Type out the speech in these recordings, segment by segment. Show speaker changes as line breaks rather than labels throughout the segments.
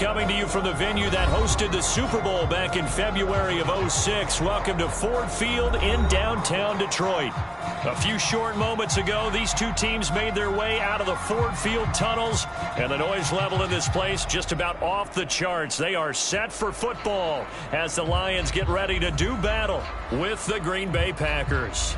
coming to you from the venue that hosted the Super Bowl back in February of '06. Welcome to Ford Field in downtown Detroit. A few short moments ago, these two teams made their way out of the Ford Field tunnels, and the noise level in this place just about off the charts. They are set for football as the Lions get ready to do battle with the Green Bay Packers.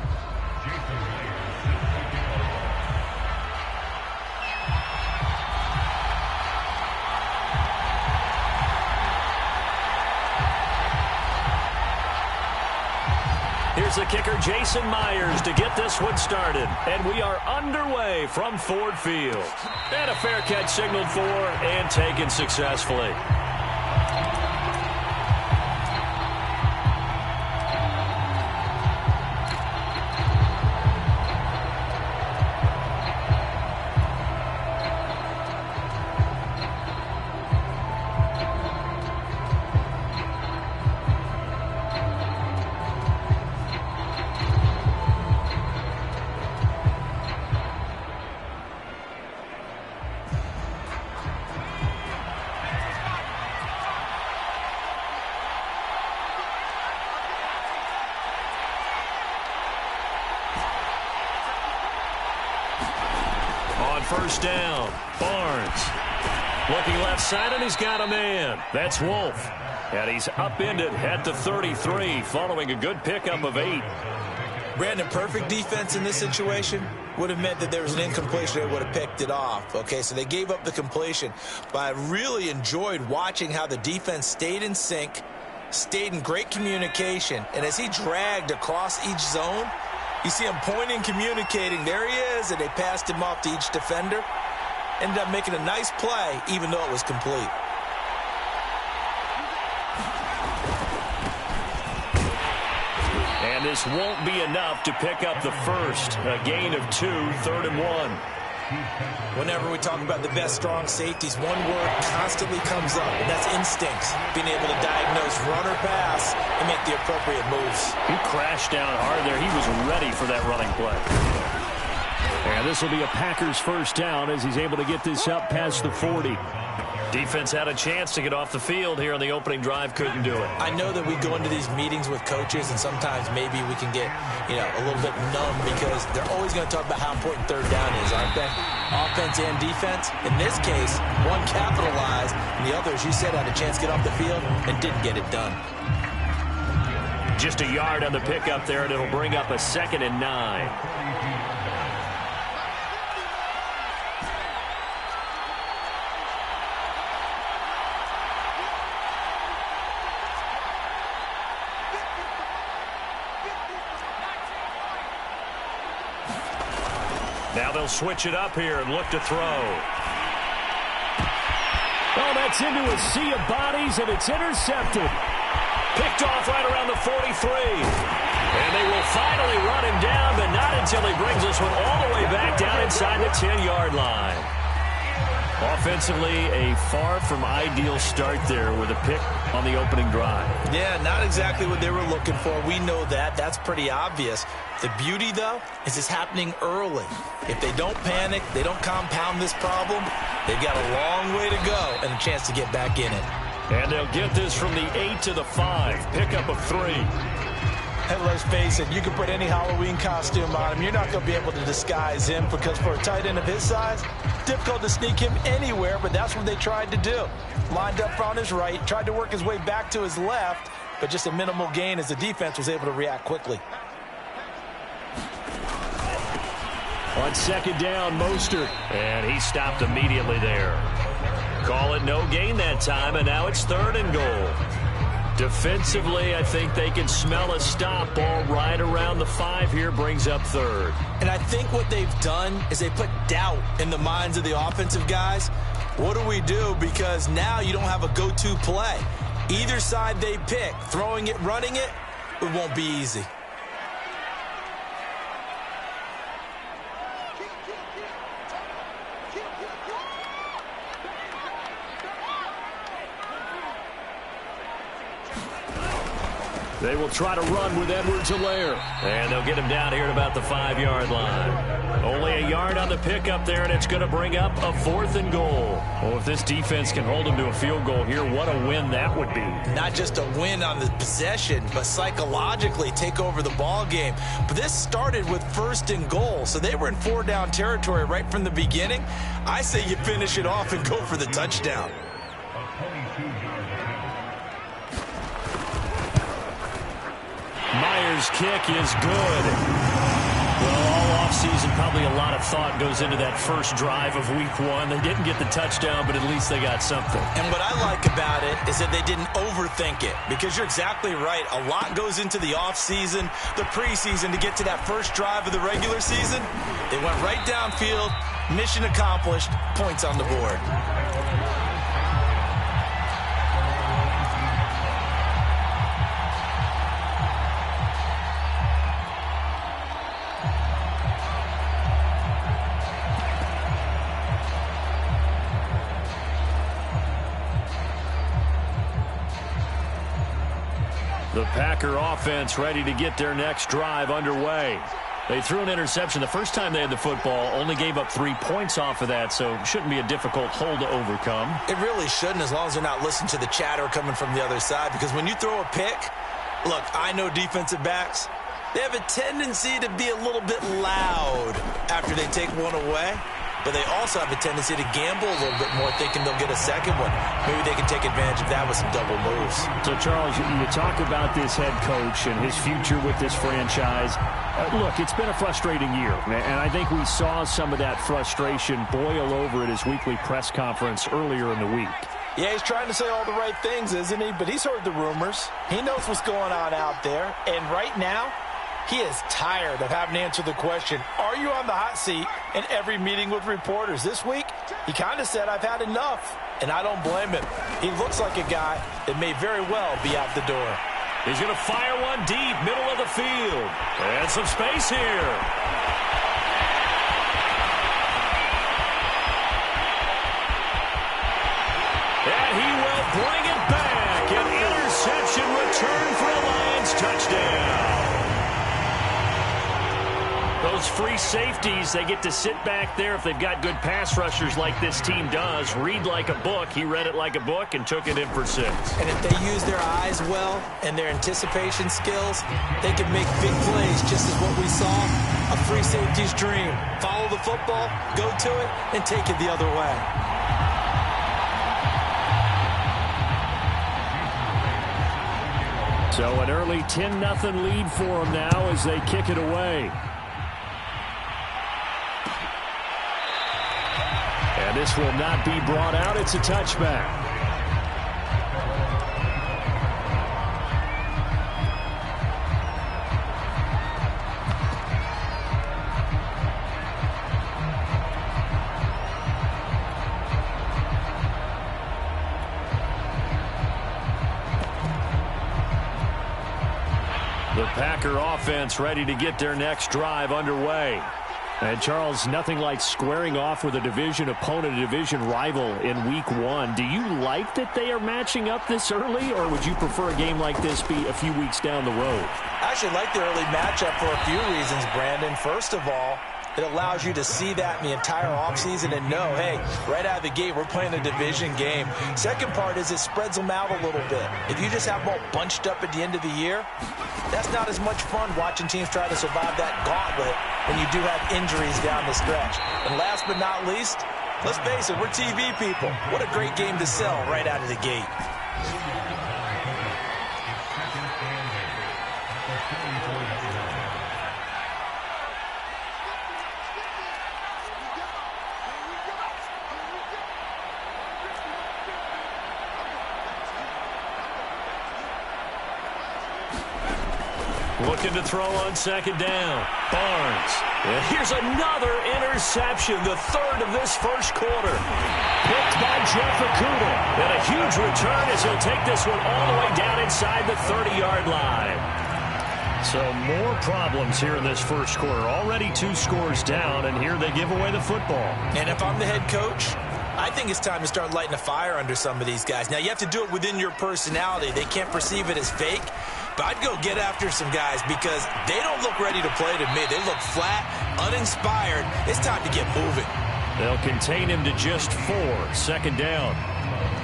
Here's the kicker, Jason Myers, to get this one started. And we are underway from Ford Field. And a fair catch signaled for and taken successfully. First down, Barnes. Looking left side, and he's got a man. That's Wolf. And he's upended at the 33 following a good pickup of 8.
Brandon, perfect defense in this situation would have meant that there was an incompletion. They would have picked it off. Okay, so they gave up the completion. But I really enjoyed watching how the defense stayed in sync, stayed in great communication. And as he dragged across each zone, you see him pointing, communicating. There he is, and they passed him off to each defender. Ended up making a nice play, even though it was complete.
And this won't be enough to pick up the first. A gain of 2, 3rd and 1.
Whenever we talk about the best strong safeties, one word constantly comes up, and that's instincts. Being able to diagnose run or pass and make the appropriate moves.
He crashed down hard there. He was ready for that running play. And this will be a Packers first down as he's able to get this up past the 40. Defense had a chance to get off the field here on the opening drive. Couldn't do it.
I know that we go into these meetings with coaches, and sometimes maybe we can get, a little bit numb because they're always going to talk about how important third down is, aren't they? Offense and defense. In this case, one capitalized, and the other, as you said, had a chance to get off the field and didn't get it done.
Just a yard on the pickup there, and it'll bring up a 2nd and 9. Now they'll switch it up here and look to throw. Oh, that's into a sea of bodies, and it's intercepted. Picked off right around the 43. And they will finally run him down, but not until he brings this one all the way back down inside the 10-yard line. Offensively, a far from ideal start there with a pick on the opening drive.
Yeah, not exactly what they were looking for. We know that. That's pretty obvious. The beauty, though, is it's happening early. If they don't panic, they don't compound this problem, they've got a long way to go and a chance to get back in it.
And they'll get this from the 8 to the 5. Pickup of 3.
And let's face it, you can put any Halloween costume on him. You're not going to be able to disguise him because for a tight end of his size, difficult to sneak him anywhere, but that's what they tried to do. Lined up on his right, tried to work his way back to his left, but just a minimal gain as the defense was able to react quickly.
On 2nd down, Mostert. And he stopped immediately there. Call it no gain that time, and now it's 3rd and goal. Defensively, I think they can smell a stop. Ball right around the 5 here, brings up 3rd.
And I think what they've done is they put doubt in the minds of the offensive guys. What do we do? Because now you don't have a go-to play. Either side they pick, throwing it, running it, it won't be easy.
They will try to run with Edwards-Helaire. And they'll get him down here at about the 5-yard line. Only a yard on the pickup there, and it's going to bring up a 4th and goal. Well, if this defense can hold them to a field goal here, what a win that would be.
Not just a win on the possession, but psychologically take over the ball game. But this started with 1st and goal, so they were in 4-down territory right from the beginning. I say you finish it off and go for the touchdown.
Myers' kick is good. Well, all offseason, probably a lot of thought goes into that first drive of week 1. They didn't get the touchdown, but at least they got something.
And what I like about it is that they didn't overthink it, because you're exactly right. A lot goes into the offseason, the preseason, to get to that first drive of the regular season. They went right downfield, mission accomplished, points on the board.
The Packer offense ready to get their next drive underway. They threw an interception the first time they had the football, only gave up 3 points off of that, so shouldn't be a difficult hole to overcome.
It really shouldn't, as long as they're not listening to the chatter coming from the other side, because when you throw a pick, look, I know defensive backs, they have a tendency to be a little bit loud after they take one away. But they also have a tendency to gamble a little bit more, thinking they'll get a second one. Maybe they can take advantage of that with some double moves.
So, Charles, you talk about this head coach and his future with this franchise. Look, it's been a frustrating year, and I think we saw some of that frustration boil over at his weekly press conference earlier in the week.
Yeah, he's trying to say all the right things, isn't he? But he's heard the rumors. He knows what's going on out there. And right now, he is tired of having to answer the question, are you on the hot seat, in every meeting with reporters. This week, he kind of said, I've had enough, and I don't blame him. He looks like a guy that may very well be out the door.
He's going to fire one deep, middle of the field. And some space here. And he will bring it back. An interception return for a Lions touchdown. Those free safeties, they get to sit back there if they've got good pass rushers like this team does. Read like a book. He read it like a book and took it in for 6.
And if they use their eyes well and their anticipation skills, they can make big plays, just as what we saw. A free safety's dream. Follow the football, go to it, and take it the other way.
So an early 10-0 lead for them now as they kick it away. And this will not be brought out. It's a touchback. The Packer offense ready to get their next drive underway. And, Charles, nothing like squaring off with a division opponent, a division rival in Week 1. Do you like that they are matching up this early, or would you prefer a game like this be a few weeks down the road?
I actually like the early matchup for a few reasons, Brandon. First of all, it allows you to see that in the entire offseason and know, hey, right out of the gate, we're playing a division game. Second part is it spreads them out a little bit. If you just have them all bunched up at the end of the year, that's not as much fun watching teams try to survive that gauntlet when you do have injuries down the stretch. And last but not least, let's face it, we're TV people. What a great game to sell right out of the gate.
Looking to throw on second down. Barnes. And here's another interception, the third of this first quarter. Picked by Jeff Okudah. And a huge return as he'll take this one all the way down inside the 30-yard line. So more problems here in this first quarter. Already 2 scores down, and here they give away the football.
And if I'm the head coach, I think it's time to start lighting a fire under some of these guys. Now, you have to do it within your personality. They can't perceive it as fake. but I'd go get after some guys because they don't look ready to play to me. They look flat, uninspired. It's time to get moving.
They'll contain him to just 4. Second down.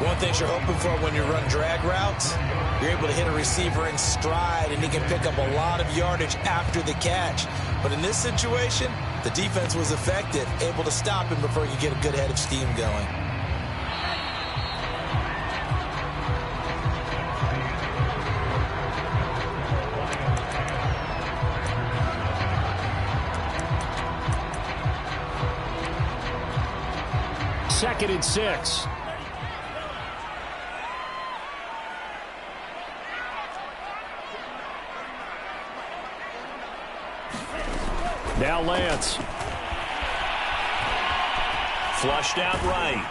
One thing you're hoping for when you run drag routes, you're able to hit a receiver in stride, and he can pick up a lot of yardage after the catch. But in this situation, the defense was effective, able to stop him before he could get a good head of steam going.
Second and 6. Now Lance. Flushed out right.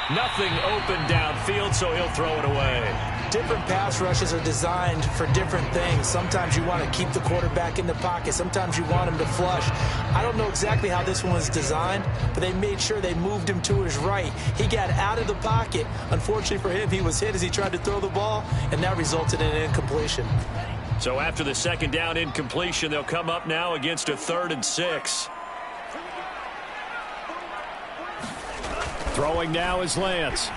Nothing open downfield, so he'll throw it away.
Different pass rushes are designed for different things. Sometimes you want to keep the quarterback in the pocket. Sometimes you want him to flush. I don't know exactly how this one was designed, but they made sure they moved him to his right. He got out of the pocket. Unfortunately for him, he was hit as he tried to throw the ball, and that resulted in an incompletion.
So after the second down incompletion, they'll come up now against a 3rd and 6. Throwing now is Lance.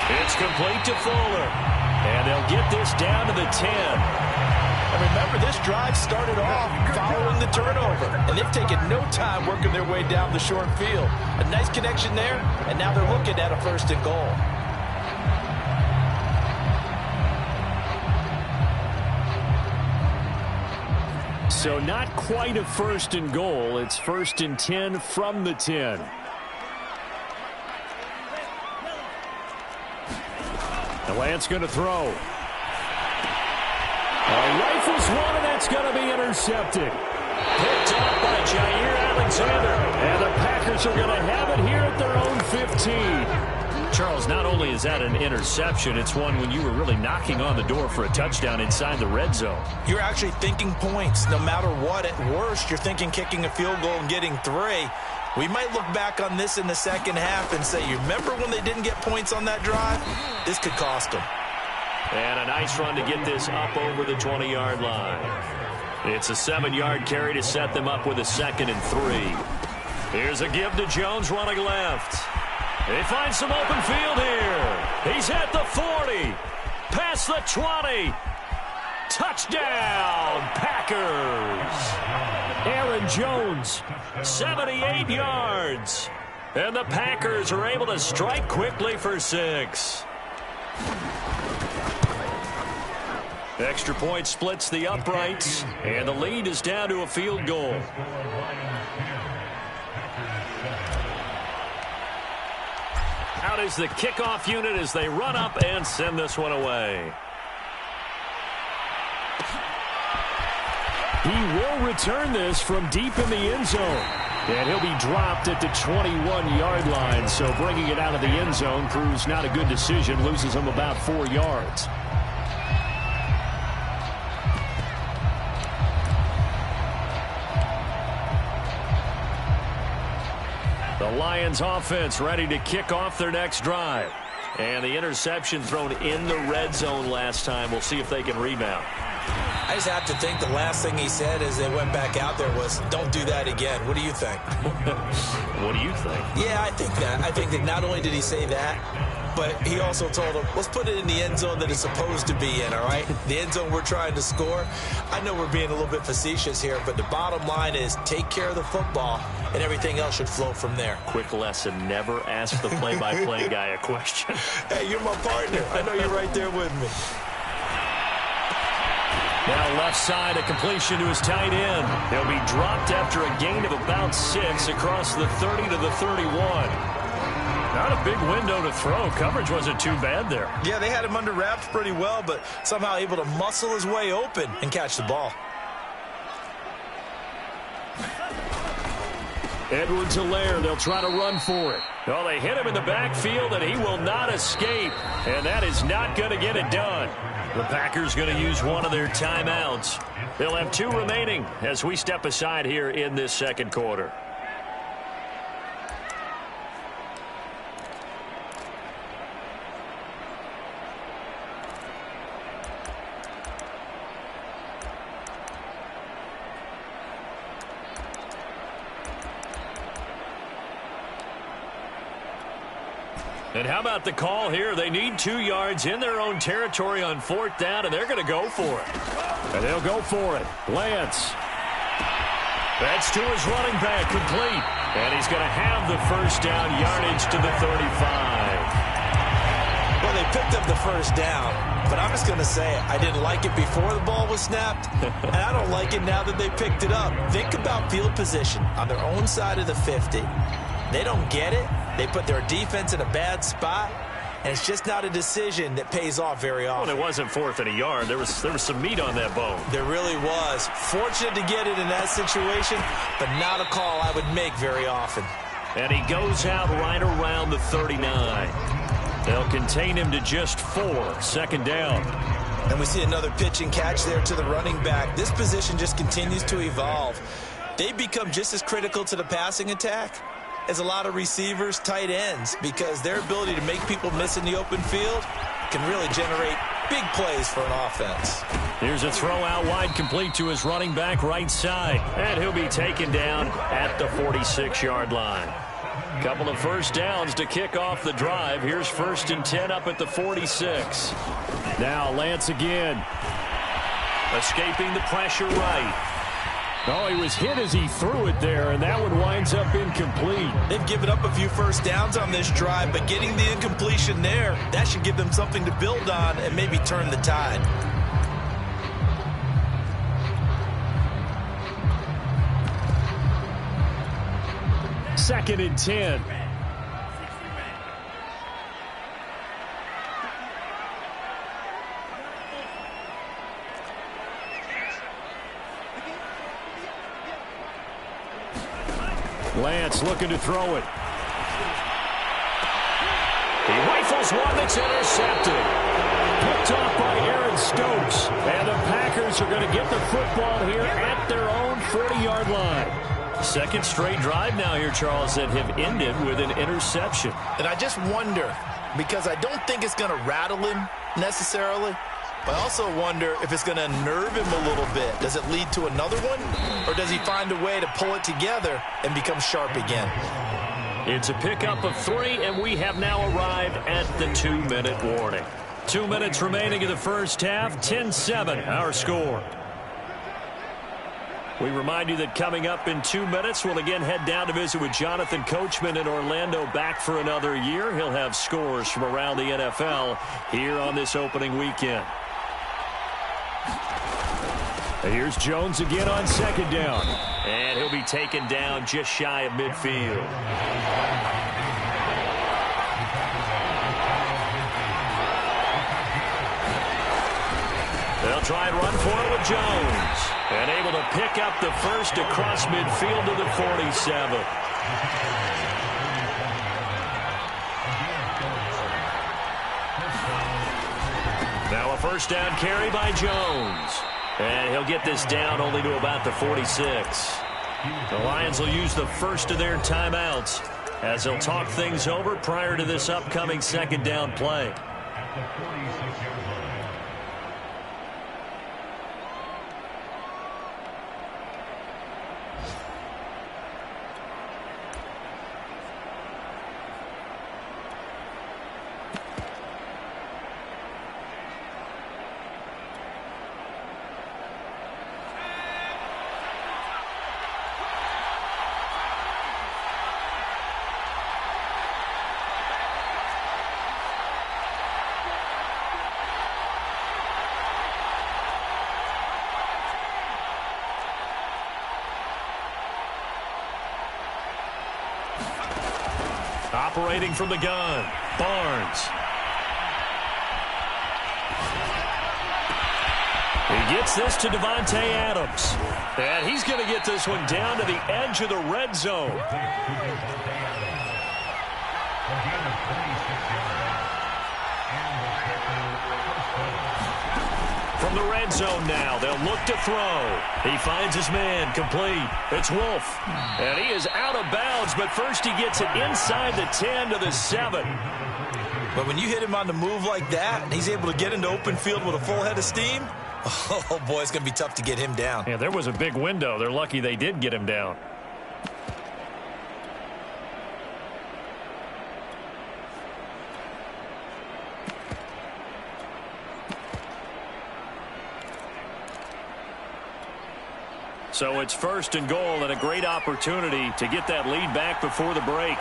It's complete to Fuller. And they'll get this down to the 10.
And remember, this drive started off following the turnover. And they've taken no time working their way down the short field. A nice connection there, and now they're looking at a 1st and goal.
So not quite a 1st and goal. It's 1st and 10 from the 10. The Lance going to throw. Rifles one, and that's going to be intercepted. Picked up by Jair Alexander. And the Packers are going to have it here at their own 15. Charles, not only is that an interception, it's one when you were really knocking on the door for a touchdown inside the red zone.
You're actually thinking points no matter what. At worst, you're thinking kicking a field goal and getting 3. We might look back on this in the second half and say, you remember when they didn't get points on that drive? This could cost them.
And a nice run to get this up over the 20-yard line. It's a 7-yard carry to set them up with a 2nd and 3. Here's a give to Jones running left. They find some open field here. He's at the 40. Past the 20. Touchdown, Packers. Aaron Jones, 78 yards. And the Packers are able to strike quickly for 6. Extra point splits the uprights, and the lead is down to a field goal. Out is the kickoff unit as they run up and send this one away. He will return this from deep in the end zone. And he'll be dropped at the 21-yard line. So bringing it out of the end zone proves not a good decision. Loses him about 4 yards. The Lions offense ready to kick off their next drive. And the interception thrown in the red zone last time. We'll see if they can rebound.
I just have to think the last thing he said as they went back out there was, don't do that again. What do you think?
What do you think?
Yeah, I think that. I think that not only did he say that, but he also told him, let's put it in the end zone that it's supposed to be in, all right? The end zone we're trying to score. I know we're being a little bit facetious here, but the bottom line is take care of the football, and everything else should flow from there.
Quick lesson, never ask the play-by-play guy a question.
Hey, you're my partner. I know you're right there with me.
Now left side, a completion to his tight end. He'll be dropped after a gain of about 6 across the 30 to the 31. Not a big window to throw. Coverage wasn't too bad there.
Yeah, they had him under wraps pretty well, but somehow able to muscle his way open and catch the ball.
Edwards-Helaire, they'll try to run for it. Oh, they hit him in the backfield, and he will not escape. And that is not going to get it done. The Packers going to use one of their timeouts. They'll have 2 remaining as we step aside here in this second quarter. And how about the call here? They need 2 yards in their own territory on 4th down, and they're going to go for it. And they'll go for it. Lance. That's to his running back, complete. And he's going to have the first down, yardage to the 35.
Well, they picked up the first down, but I'm just going to say it. I didn't like it before the ball was snapped, and I don't like it now that they picked it up. Think about field position on their own side of the 50. They don't get it. They put their defense in a bad spot, and it's just not a decision that pays off very often.
Well, it wasn't 4th and a yard. There was some meat on that bone.
There really was. Fortunate to get it in that situation, but not a call I would make very often.
And he goes out right around the 39. They'll contain him to just 4, 2nd down.
And we see another pitch and catch there to the running back. This position just continues to evolve. They become just as critical to the passing attack as a lot of receivers, tight ends, because their ability to make people miss in the open field can really generate big plays for an offense.
Here's a throw out wide, complete to his running back right side. And he'll be taken down at the 46-yard line. Couple of first downs to kick off the drive. Here's 1st and 10 up at the 46. Now Lance again. Escaping the pressure right. Oh, he was hit as he threw it there, and that one winds up incomplete.
They've given up a few first downs on this drive, but getting the incompletion there, that should give them something to build on and maybe turn the tide.
Second and 10. Lance looking to throw it. He rifles one that's intercepted. Picked off by Aaron Stokes. And the Packers are going to get the football here at their own 40-yard line. Second straight drive now here, Charles, that have ended with an interception.
And I just wonder, because I don't think it's going to rattle him necessarily, but I also wonder if it's going to nerve him a little bit. Does it lead to another one? Or does he find a way to pull it together and become sharp again?
It's a pickup of 3, and we have now arrived at the 2-minute warning. 2 minutes remaining in the first half, 10-7, our score. We remind you that coming up in 2 minutes, we'll again head down to visit with Jonathan Coachman in Orlando, back for another year. He'll have scores from around the NFL here on this opening weekend. And here's Jones again on 2nd down. And he'll be taken down just shy of midfield. They'll try and run for it with Jones. And able to pick up the first across midfield to the 47. Now a first down carry by Jones. And he'll get this down only to about the 46. The Lions will use the first of their timeouts as they'll talk things over prior to this upcoming 2nd down play. Operating from the gun, Barnes. He gets this to Devontae Adams. And he's going to get this one down to the edge of the red zone. From the red zone now, they'll look to throw. He finds his man, complete. It's Wolf. And he is out of bounds, but first he gets it inside the 10 to the 7.
But when you hit him on the move like that, and he's able to get into open field with a full head of steam, oh boy, it's going to be tough to get him down.
Yeah, there was a big window. They're lucky they did get him down. So it's 1st and goal and a great opportunity to get that lead back before the break.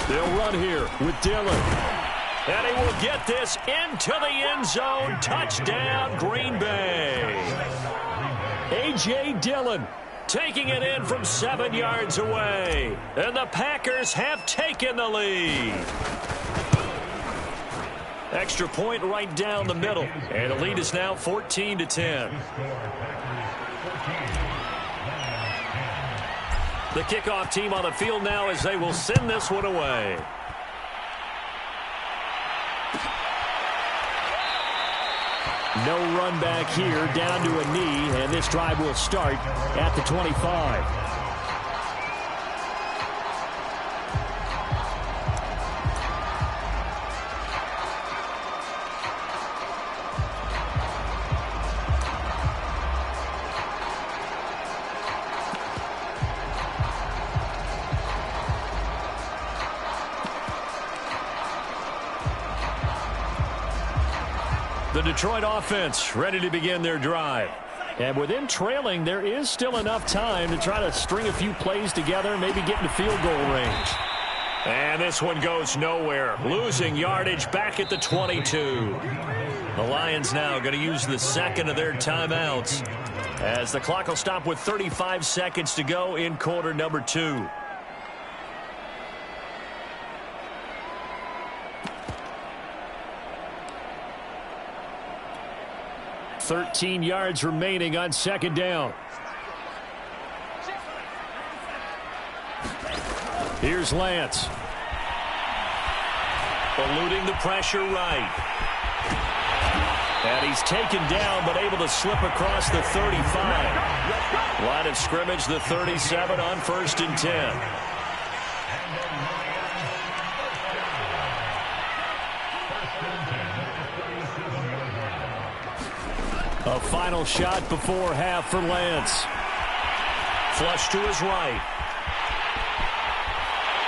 They'll run here with Dillon. And he will get this into the end zone. Touchdown, Green Bay. A.J. Dillon taking it in from 7 yards away. And the Packers have taken the lead. Extra point right down the middle. And the lead is now 14-10. The kickoff team on the field now as they will send this one away. No run back here, down to a knee, and this drive will start at the 25. The Detroit offense ready to begin their drive. And with them trailing, there is still enough time to try to string a few plays together, maybe get into field goal range. And this one goes nowhere. Losing yardage back at the 22. The Lions now going to use the second of their timeouts as the clock will stop with 35 seconds to go in quarter number 2. 13 yards remaining on second down. Here's Lance. Eluding the pressure right. And he's taken down but able to slip across the 35. Line of scrimmage, the 37 on 1st and 10. A final shot before half for Lance. Flush to his right.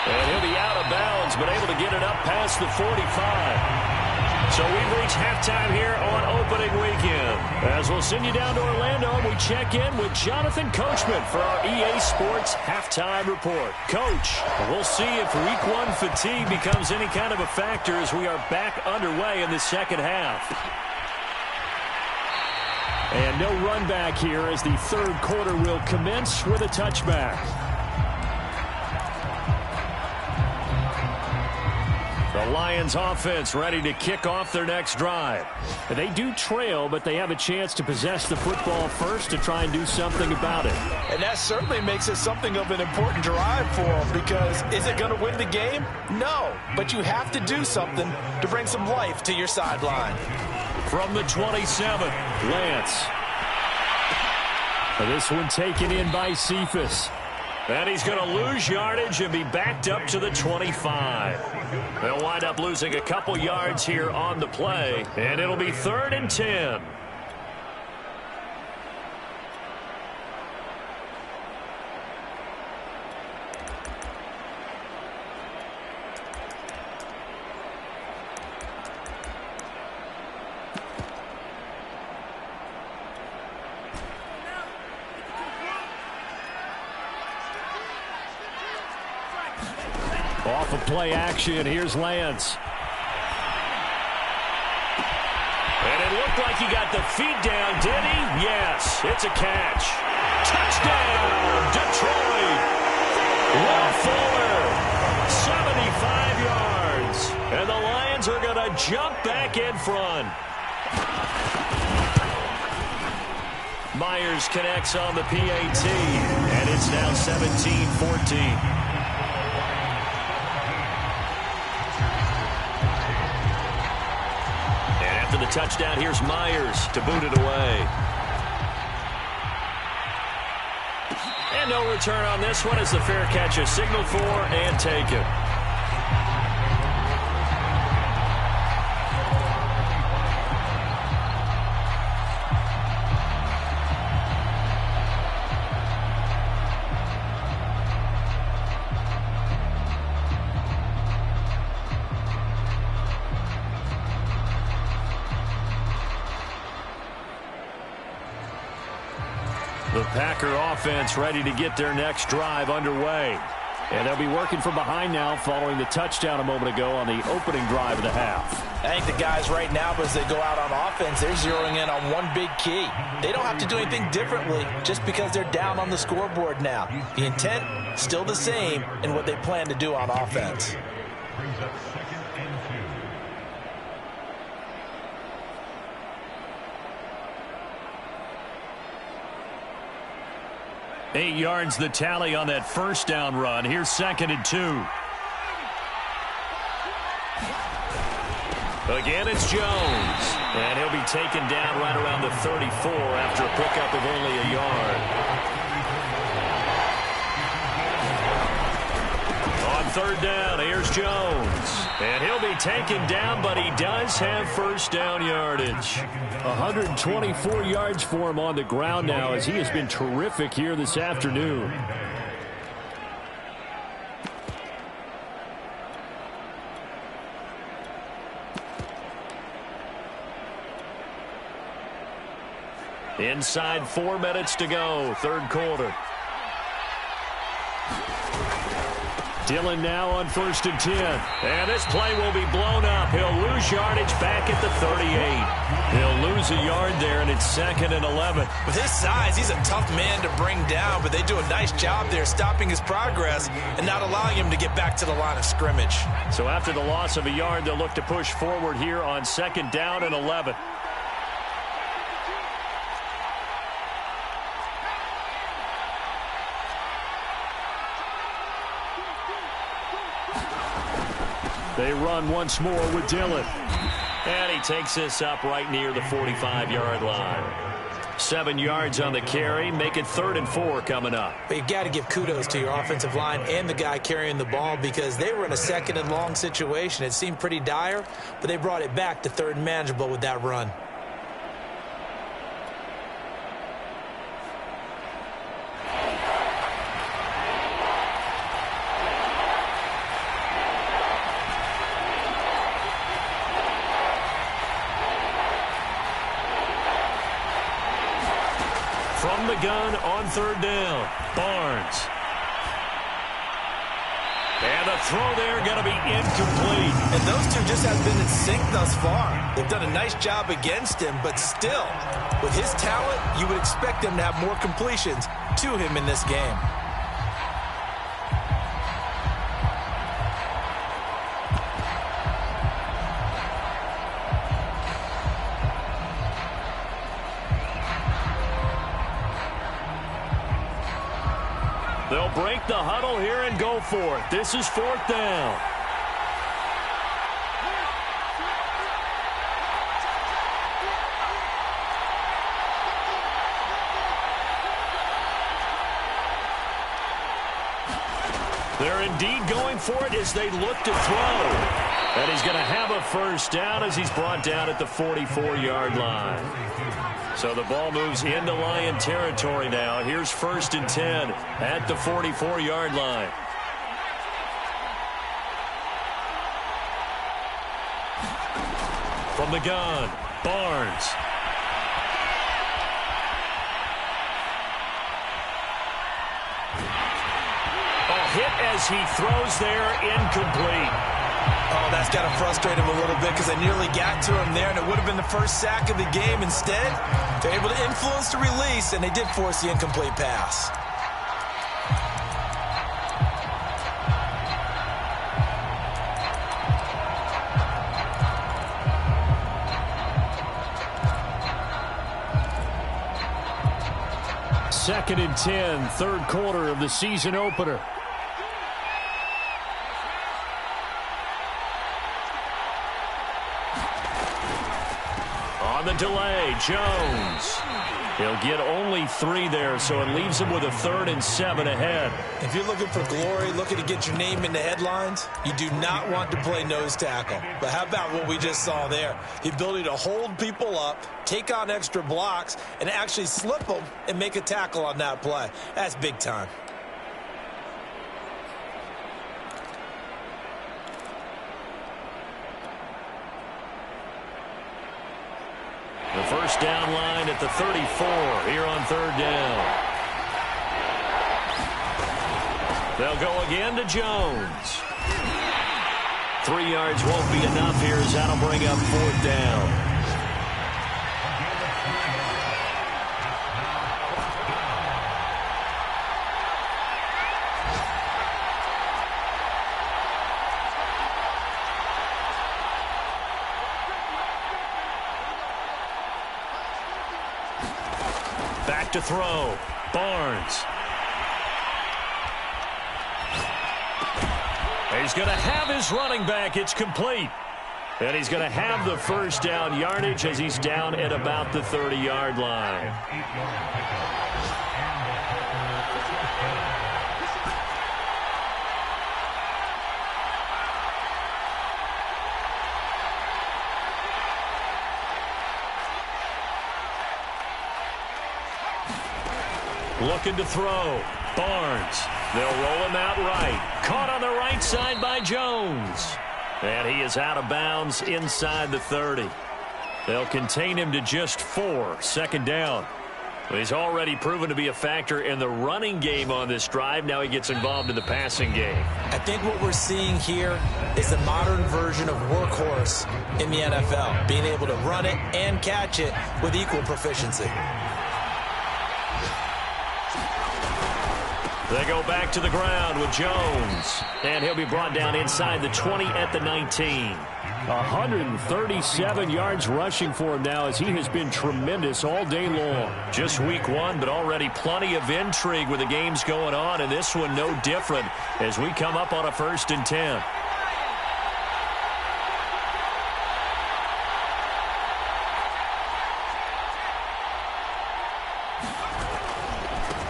And he'll be out of bounds, but able to get it up past the 45. So we've reached halftime here on opening weekend. As we'll send you down to Orlando, and we check in with Jonathan Coachman for our EA Sports Halftime Report. Coach, we'll see if Week 1 fatigue becomes any kind of a factor as we are back underway in the second half. And no run back here as the third quarter will commence with a touchback. The Lions offense ready to kick off their next drive. They do trail, but they have a chance to possess the football first to try and do something about it.
And that certainly makes it something of an important drive for them, because is it going to win the game? No, but you have to do something to bring some life to your sideline.
From the 27, Lance. This one taken in by Cephas. And he's going to lose yardage and be backed up to the 25. They'll wind up losing a couple yards here on the play, and it'll be 3rd and 10. Off of play action, here's Lance. And it looked like he got the feet down, did he? Yes, it's a catch. Touchdown, Detroit. Will Fuller, 75 yards. And the Lions are going to jump back in front. Myers connects on the PAT, and it's now 17-14. After the touchdown, here's Myers to boot it away. And no return on this one as the fair catch is signaled for and taken. The Packer offense ready to get their next drive underway. And they'll be working from behind now following the touchdown a moment ago on the opening drive of the half.
I think the guys right now, as they go out on offense, they're zeroing in on one big key. They don't have to do anything differently just because they're down on the scoreboard now. The intent, still the same in what they plan to do on offense.
8 yards the tally on that first down run. Here's 2nd and 2. Again, it's Jones. And he'll be taken down right around the 34 after a pickup of only a yard. On 3rd down, here's Jones. And he'll be taken down, but he does have first down yardage. 124 yards for him on the ground now, as he has been terrific here this afternoon. Inside 4 minutes to go, 3rd quarter. Dillon now on 1st and 10. And this play will be blown up. He'll lose yardage back at the 38. He'll lose a yard there, and it's 2nd and 11.
With his size, he's a tough man to bring down, but they do a nice job there stopping his progress and not allowing him to get back to the line of scrimmage.
So after the loss of a yard, they'll look to push forward here on 2nd down and 11. They run once more with Dillon. And he takes this up right near the 45-yard line. 7 yards on the carry. Make it 3rd and 4 coming up.
But you've got to give kudos to your offensive line and the guy carrying the ball, because they were in a 2nd and long situation. It seemed pretty dire, but they brought it back to 3rd and manageable with that run.
From the gun on 3rd down, Barnes. And the throw there going to be incomplete.
And those two just have been in sync thus far. They've done a nice job against him, but still, with his talent, you would expect them to have more completions to him in this game.
They'll break the huddle here and go for it. This is 4th down. They're indeed going for it as they look to throw. And he's going to have a first down as he's brought down at the 44-yard line. So the ball moves into Lion territory now. Here's 1st and 10 at the 44-yard line. From the gun, Barnes. Hit as he throws there, incomplete.
Oh, that's got to frustrate him a little bit, because they nearly got to him there, and it would have been the first sack of the game. Instead, they're able to influence the release, and they did force the incomplete pass.
Second and 10, 3rd quarter of the season opener. On the delay, Jones. He'll get only 3 there, so it leaves him with a 3rd and 7 ahead.
If you're looking for glory, looking to get your name in the headlines, you do not want to play nose tackle. But how about what we just saw there? The ability to hold people up, take on extra blocks, and actually slip them and make a tackle on that play. That's big time.
The first down line at the 34 here on 3rd down. They'll go again to Jones. 3 yards won't be enough here as that'll bring up 4th down. Back to throw. Barnes. He's going to have his running back. It's complete. And he's going to have the first down yardage as he's down at about the 30-yard line. Looking to throw. Barnes. They'll roll him out right. Caught on the right side by Jones. And he is out of bounds inside the 30. They'll contain him to just 4. 2nd down. He's already proven to be a factor in the running game on this drive. Now he gets involved in the passing game.
I think what we're seeing here is the modern version of workhorse in the NFL, being able to run it and catch it with equal proficiency.
They go back to the ground with Jones. And he'll be brought down inside the 20 at the 19. 137 yards rushing for him now as he has been tremendous all day long. Just week 1, but already plenty of intrigue with the games going on. And this one no different as we come up on a 1st and 10.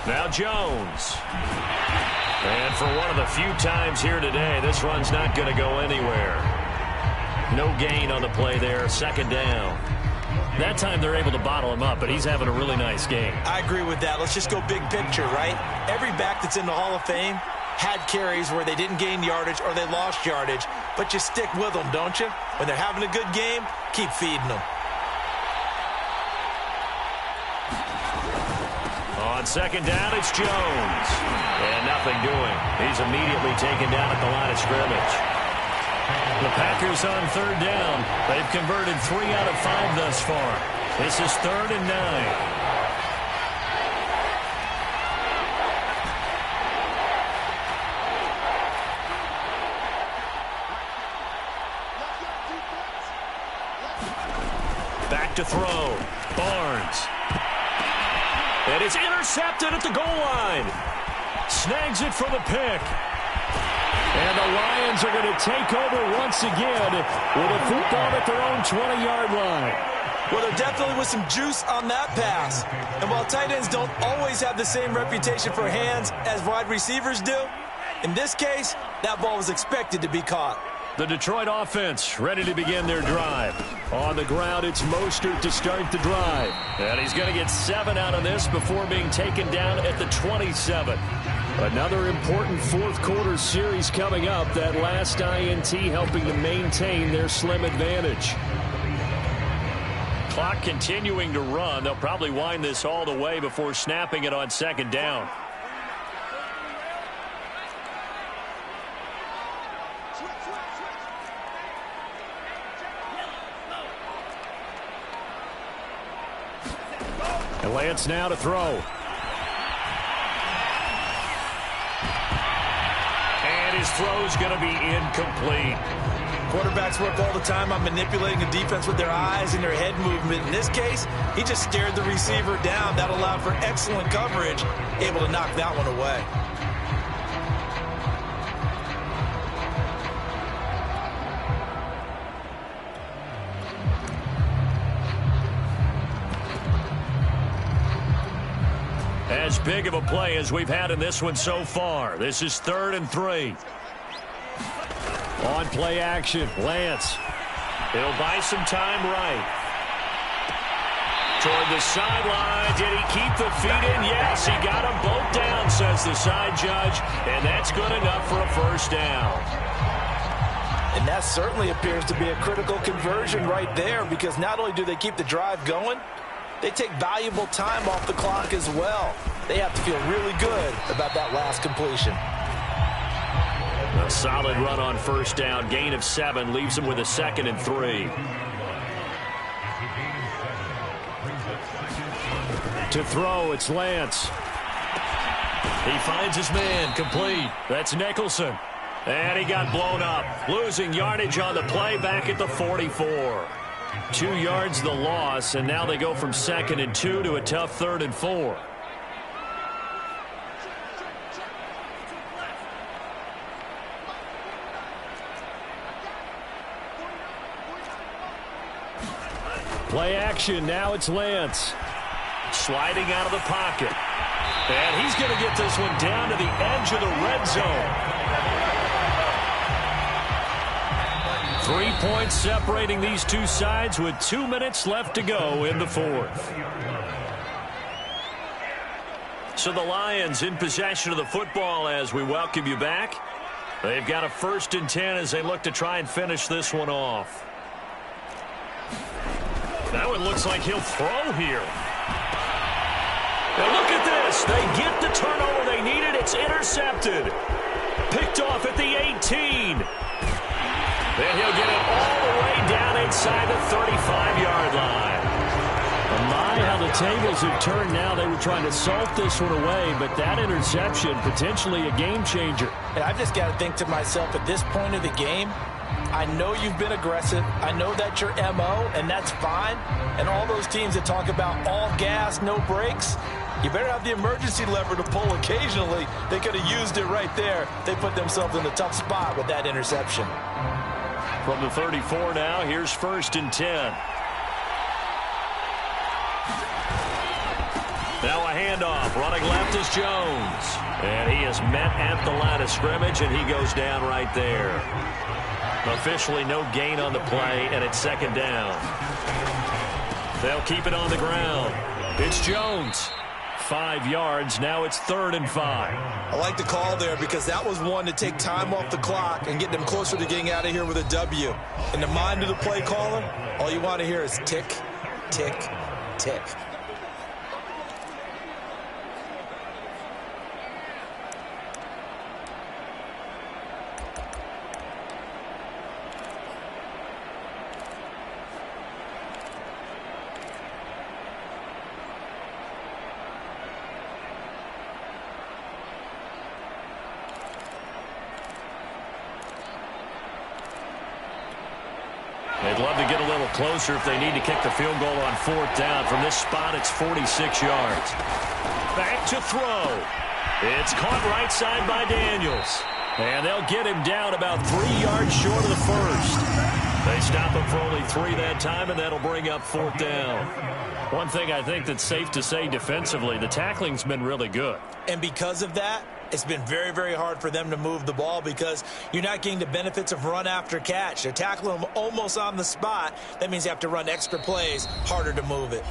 Now Jones. And for one of the few times here today, this run's not going to go anywhere. No gain on the play there. 2nd down. That time they're able to bottle him up, but he's having a really nice game.
I agree with that. Let's just go big picture, right? Every back that's in the Hall of Fame had carries where they didn't gain yardage or they lost yardage, but you stick with them, don't you? When they're having a good game, keep feeding them.
On 2nd down, it's Jones. And nothing doing. He's immediately taken down at the line of scrimmage. The Packers on 3rd down. They've converted 3 out of 5 thus far. This is 3rd and 9. Back to throw. Barnes. And it's intercepted at the goal line. Snags it for the pick. And the Lions are going to take over once again with a football at their own 20-yard line.
Well, there definitely was some juice on that pass. And while tight ends don't always have the same reputation for hands as wide receivers do, in this case, that ball was expected to be caught.
The Detroit offense ready to begin their drive. On the ground, it's Mostert to start the drive. And he's going to get 7 out of this before being taken down at the 27. Another important 4th quarter series coming up. That last INT helping to maintain their slim advantage. Clock continuing to run. They'll probably wind this all the way before snapping it on 2nd down. And Lance now to throw. And his throw's going to be incomplete.
Quarterbacks work all the time on manipulating a defense with their eyes and their head movement. In this case, he just stared the receiver down. That allowed for excellent coverage, able to knock that one away.
As big of a play as we've had in this one so far. This is 3rd and 3. On play action, Lance. He'll buy some time right. Toward the sideline. Did he keep the feet in? Yes, he got them both down, says the side judge. And that's good enough for a 1st down.
And that certainly appears to be a critical conversion right there, because not only do they keep the drive going, they take valuable time off the clock as well. They have to feel really good about that last completion.
Solid run on first down. Gain of 7 leaves him with a 2nd and 3. To throw, it's Lance. He finds his man, complete. That's Nicholson. And he got blown up. Losing yardage on the play back at the 44. 2 yards the loss, and now they go from 2nd and 2 to a tough 3rd and 4. Play action, now it's Lance. Sliding out of the pocket. And he's going to get this one down to the edge of the red zone. 3 points separating these two sides with 2 minutes left to go in the 4th. So the Lions in possession of the football as we welcome you back. They've got a 1st and 10 as they look to try and finish this one off. That one looks like he'll throw here. Now look at this. They get the turnover they needed. It's intercepted. Picked off at the 18. Then he'll get it all the way down inside the 35-yard line. My, how the tables have turned now. They were trying to salt this one away, but that interception, potentially a game changer.
And I've just got to think to myself, at this point of the game, I know you've been aggressive. I know that's your MO, and that's fine. And all those teams that talk about all gas, no brakes, you better have the emergency lever to pull occasionally. They could have used it right there. They put themselves in a tough spot with that interception.
From the 34 now, here's 1st and 10. Now a handoff. Running left is Jones. And he is met at the line of scrimmage, and he goes down right there. Officially no gain on the play, and it's 2nd down. They'll keep it on the ground. It's Jones. 5 yards. Now it's 3rd and 5.
I like the call there because that was one to take time off the clock and get them closer to getting out of here with a W. In the mind of the play caller, all you want to hear is tick, tick, tick.
They'd love to get a little closer if they need to kick the field goal on 4th down. From this spot, it's 46 yards. Back to throw. It's caught right side by Daniels. And they'll get him down about 3 yards short of the 1st. They stop him for only 3 that time, and that'll bring up 4th down. One thing I think that's safe to say defensively, the tackling's been really good.
And because of that, it's been very, very hard for them to move the ball because you're not getting the benefits of run after catch. They're tackling them almost on the spot. That means you have to run extra plays, harder to move it.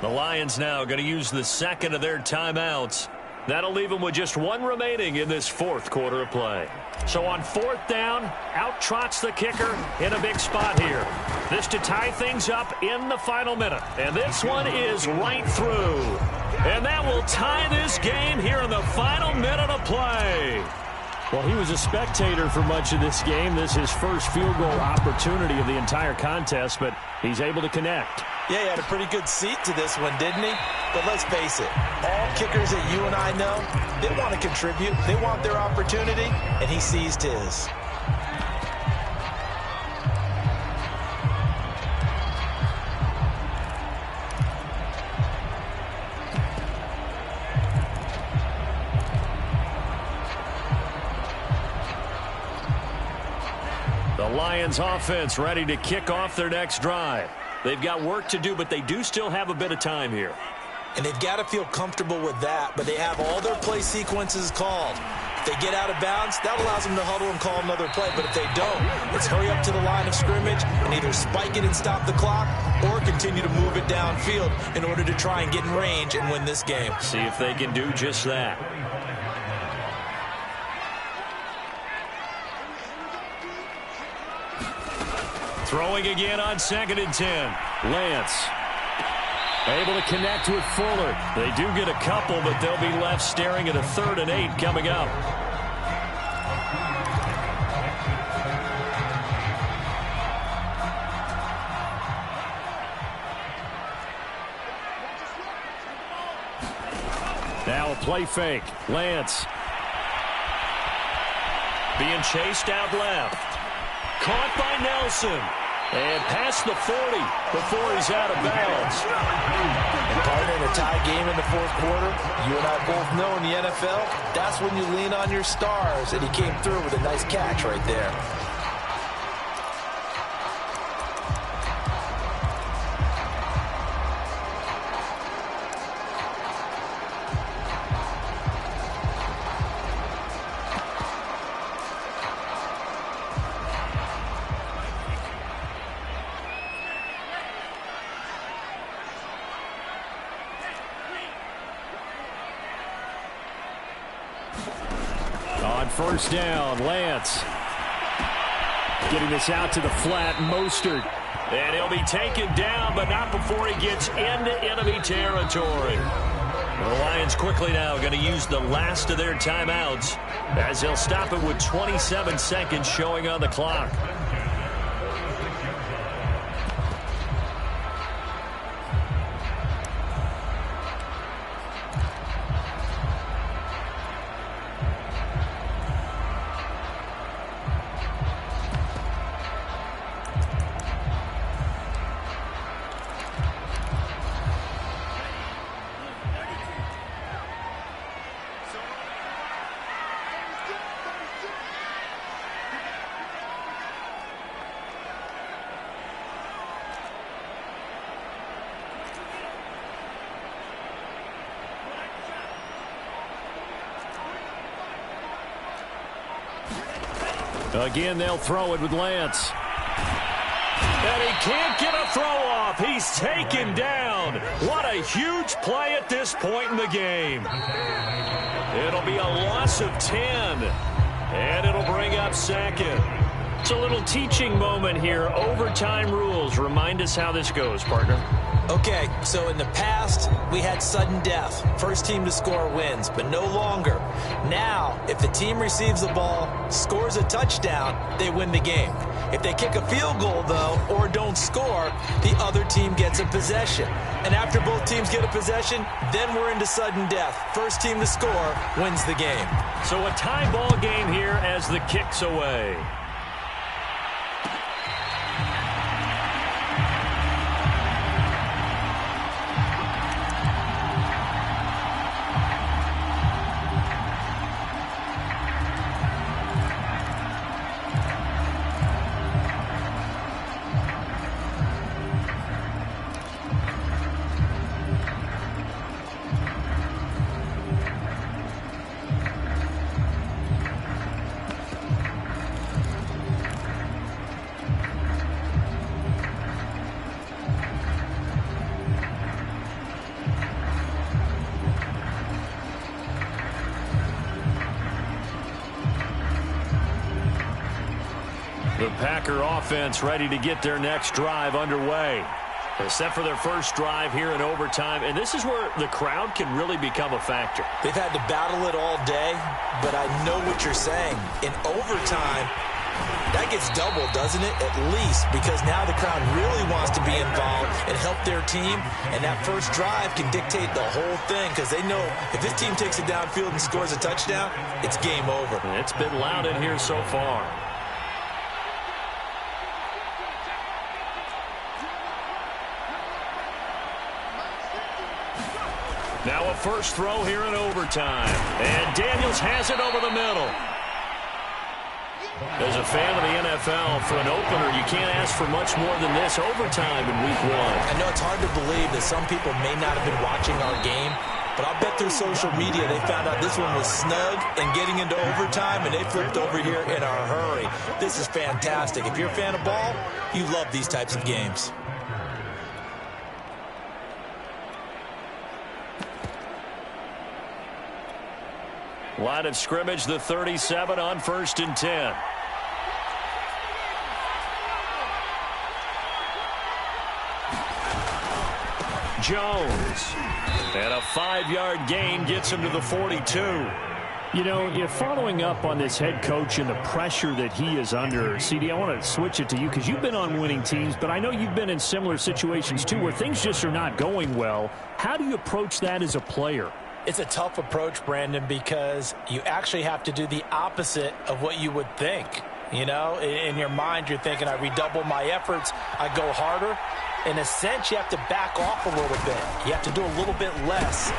The Lions now going to use the 2nd of their timeouts. That'll leave them with just 1 remaining in this 4th quarter of play. So on 4th down, out trots the kicker in a big spot here. This to tie things up in the final minute. And this one is right through. And that will tie this game here in the final minute of play.
Well, he was a spectator for much of this game. This is his first field goal opportunity of the entire contest, but he's able to connect.
Yeah, he had a pretty good seat to this one, didn't he? But let's face it, all kickers that you and I know, they want to contribute. They want their opportunity, and he seized his.
The Lions offense ready to kick off their next drive. They've got work to do, but they do still have a bit of time here.
And they've got to feel comfortable with that, but they have all their play sequences called. If they get out of bounds, that allows them to huddle and call another play. But if they don't, it's hurry up to the line of scrimmage and either spike it and stop the clock or continue to move it downfield in order to try and get in range and win this game.
See if they can do just that. Throwing again on 2nd and 10. Lance able to connect with Fuller. They do get a couple, but they'll be left staring at a 3rd and 8 coming up.
Now a play fake. Lance.
Being chased out left. Caught by Nelson. And past the 40 before he's out of bounds.
And partner, in a tie game in the fourth quarter, you and I both know in the NFL, that's when you lean on your stars. And he came through with a nice catch right there.
On first down, Lance. Getting this out to the flat, Mostert.
And he'll be taken down, but not before he gets into enemy territory. The Lions quickly now going to use the last of their timeouts as they'll stop it with 27 seconds showing on the clock.
Again, they'll throw it with Lance.
And he can't get a throw off. He's taken down. What a huge play at this point in the game. It'll be a loss of 10. And it'll bring up second.
It's a little teaching moment here. Overtime rules. Remind us how this goes, partner.
Okay, so in the past, we had sudden death. First team to score wins, but no longer. Now, if the team receives the ball, scores a touchdown, they win the game. If they kick a field goal, though, or don't score, the other team gets a possession. And after both teams get a possession, then we're into sudden death. First team to score wins the game.
So a tie ball game here as the kick's away. The Packer offense ready to get their next drive underway. They're set for their first drive here in overtime, and this is where the crowd can really become a factor.
They've had to battle it all day, but I know what you're saying. In overtime, that gets doubled, doesn't it? At least, because now the crowd really wants to be involved and help their team, and that first drive can dictate the whole thing because they know if this team takes it downfield and scores a touchdown, it's game over.
It's been loud in here so far. Now a first throw here in overtime. And Daniels has it over the middle. As a fan of the NFL, for an opener, you can't ask for much more than this overtime in week one.
I know it's hard to believe that some people may not have been watching our game, but I'll bet through social media they found out this one was snug and getting into overtime, and they flipped over here in a hurry. This is fantastic. If you're a fan of ball, you love these types of games.
Line of scrimmage, the 37 on 1st and 10. Jones. And a 5-yard gain gets him to the 42.
You know, you're following up on this head coach and the pressure that he is under. CD, I want to switch it to you because you've been on winning teams, but I know you've been in similar situations too where things just are not going well. How do you approach that as a player?
It's a tough approach, Brandon, because you actually have to do the opposite of what you would think. You know, in your mind, you're thinking, I redouble my efforts, I go harder. In a sense, you have to back off a little bit. You have to do a little bit less.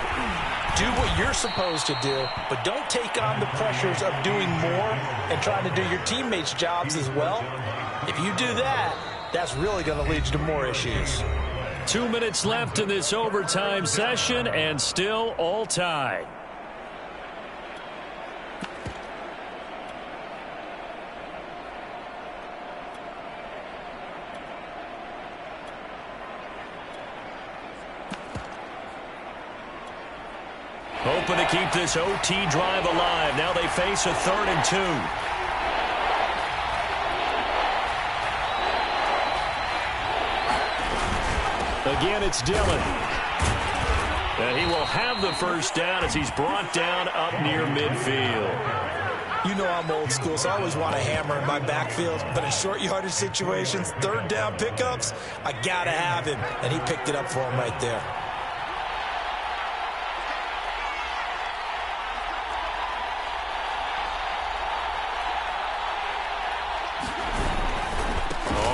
Do what you're supposed to do, but don't take on the pressures of doing more and trying to do your teammates' jobs as well. If you do that, that's really going to lead you to more issues.
2 minutes left in this overtime session, and still all tied. Hoping to keep this OT drive alive. Now they face a 3rd and 2. Again, it's Dillon. And he will have the first down as he's brought down up near midfield.
You know I'm old school, so I always want a hammer in my backfield. But in short yardage situations, 3rd down pickups, I got to have him. And he picked it up for him right there.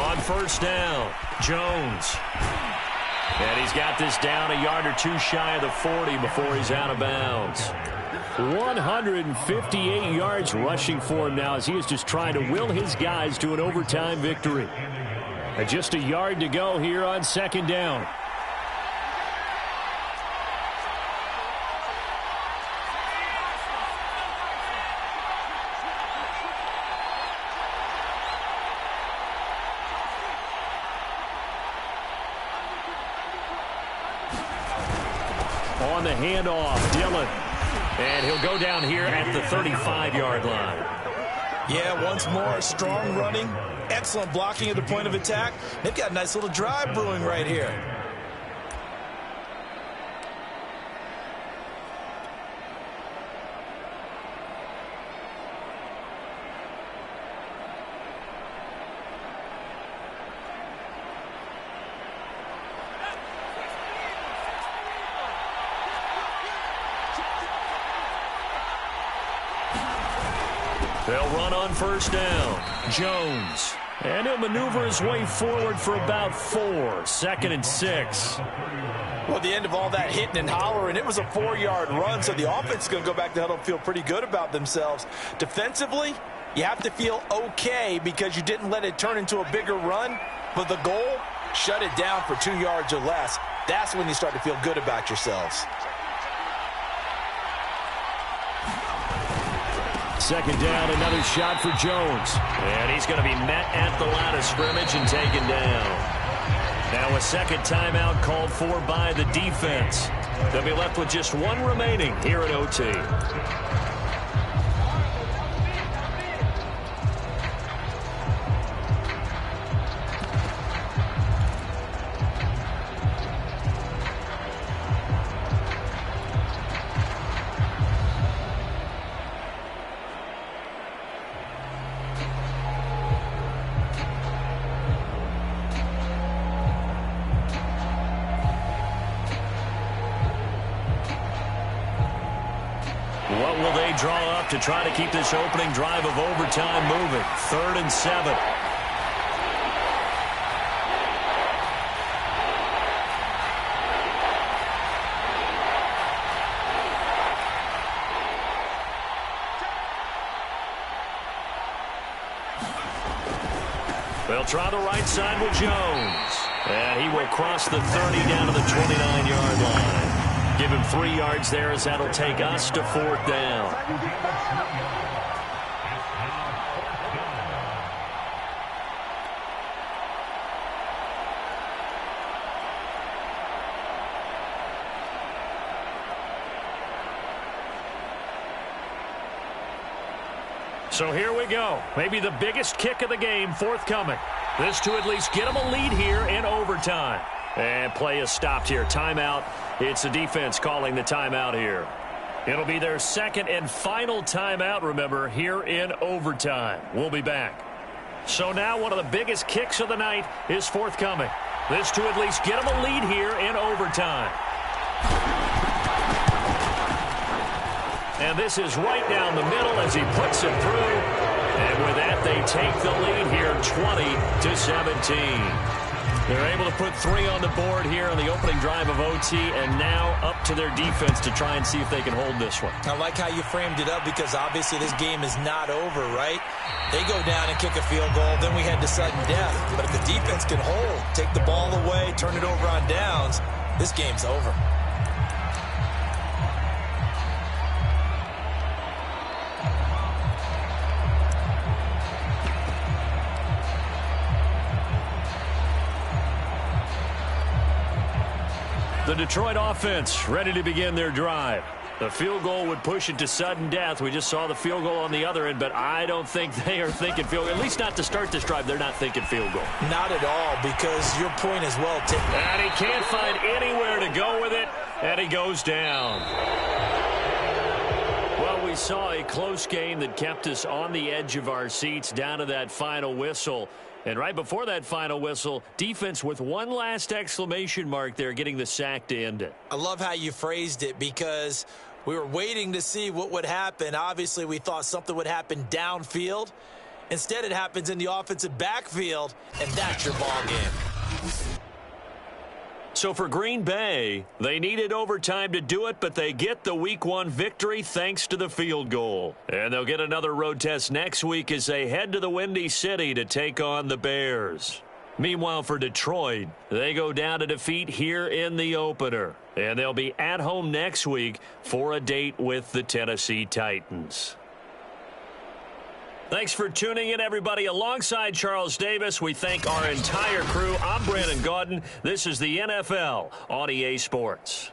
On first down, Jones. And he's got this down a yard or two shy of the 40 before he's out of bounds. 158 yards rushing for him now as he is just trying to will his guys to an overtime victory. And just a yard to go here on 2nd down. On the handoff, Dillon. And he'll go down here at the 35-yard line.
Yeah, once more, strong running, excellent blocking at the point of attack. They've got a nice little drive brewing right here.
They'll run on first down. Jones. And he'll maneuver his way forward for about 4. 2nd and 6.
Well, the end of all that hitting and hollering, it was a 4-yard run, so the offense is going to go back to huddle and feel pretty good about themselves. Defensively, you have to feel okay because you didn't let it turn into a bigger run, but the goal, shut it down for 2 yards or less. That's when you start to feel good about yourselves.
2nd down, another shot for Jones. And he's going to be met at the line of scrimmage and taken down. Now a 2nd timeout called for by the defense. They'll be left with just 1 remaining here at OT. What will they draw up to try to keep this opening drive of overtime moving? 3rd and 7. They'll try the right side with Jones. And he will cross the 30 down to the 29-yard line. Give him 3 yards there as that'll take us to 4th down. So here we go. Maybe the biggest kick of the game forthcoming. This to at least get them a lead here in overtime. And play is stopped here. Timeout. It's the defense calling the timeout here. It'll be their 2nd and final timeout, remember, here in overtime. We'll be back. So now one of the biggest kicks of the night is forthcoming. This to at least get them a lead here in overtime. And this is right down the middle as he puts it through. And with that, they take the lead here 20-17. They're able to put 3 on the board here on the opening drive of OT, and now up to their defense to try and see if they can hold this one.
I like how you framed it up because obviously this game is not over, right? They go down and kick a field goal, then we head to sudden death. But if the defense can hold, take the ball away, turn it over on downs, this game's over.
The Detroit offense ready to begin their drive. The field goal would push it to sudden death. We just saw the field goal on the other end, but I don't think they are thinking field goal. At least not to start this drive. They're not thinking field goal.
Not at all, because your point is well taken.
And he can't find anywhere to go with it, and he goes down. Well, we saw a close game that kept us on the edge of our seats down to that final whistle. And right before that final whistle, defense with one last exclamation mark there, getting the sack to end it.
I love how you phrased it because we were waiting to see what would happen. Obviously, we thought something would happen downfield. Instead, it happens in the offensive backfield, and that's your ball game.
So for Green Bay, they needed overtime to do it, but they get the Week 1 victory thanks to the field goal. And they'll get another road test next week as they head to the Windy City to take on the Bears. Meanwhile, for Detroit, they go down to defeat here in the opener. And they'll be at home next week for a date with the Tennessee Titans. Thanks for tuning in, everybody. Alongside Charles Davis, we thank our entire crew. I'm Brandon Gaudin. This is the NFL on EA Sports.